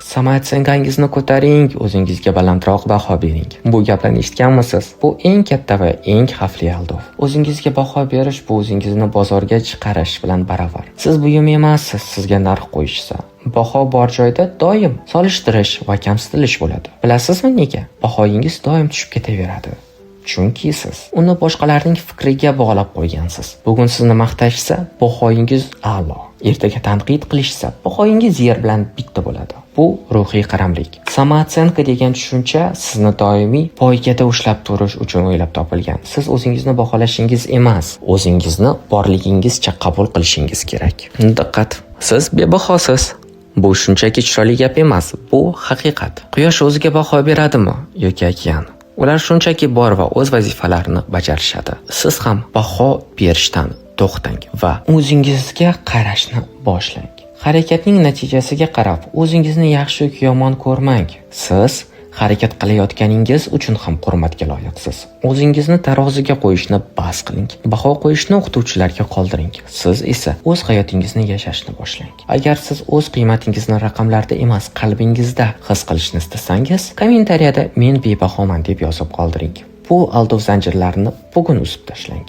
Samootsyenkangizni ko'taring, o'zingizga balandroq baho bering. Bu gaplarni eshitganmisiz? Bu eng katta va eng xavfli aldov. O'zingizga baho berish bu o'zingizni bozorga chiqarish bilan baravar. Siz buyum emassiz, sizga narx qo'yishsa. Baho bor joyda doim solishtirish va kamsitilish bo'ladi. Bilasizmi nega? Bahoyingiz doim tushib ketaveradi. Chunki siz uni boshqalarning fikriga bog'lab qo'ygansiz. Bugun sizni maqtashsa, bahoyingiz a'lo. Ertaga tanqid qilishsa, bahoyingiz yer bilan bitta bo'ladi. Bu ruhiy qaramlik. Samootsyenka degan tushuncha sizni doimiy poygada ushlab turish uchun o'ylab topilgan. Siz o'zingizni baholashingiz emas, o'zingizni borligingizcha qabul qilishingiz kerak. Diqqat, siz bebahosiz. Bu shunchaki chiroyli gap emas, bu haqiqat. Quyosh o'ziga baho beradimi yoki okean? Ular shunchaki bor va o'z vazifalarini bajarishadi. Siz ham baho berishdan to'xtang va o'zingizga qarashni boshlang. Harakatning natijasiga qarab o'zingizni yaxshi yoki yomon ko'rmang. Siz harakat qilayotganingiz uchun ham hurmatga loyiqsiz. O'zingizni taroziga qo'yishni bas qiling. Baho qo'yishni o'qituvchilarga qoldiring. Siz esa o'z hayotingizni yashashni boshlang. Agar siz o'z qiymatingizni raqamlarda emas, qalbingizda his qilishni istasangiz, kommentariyada men bebahoman deb yozib qoldiring. Bu aldov zanjirlarini bugun uzib tashlang.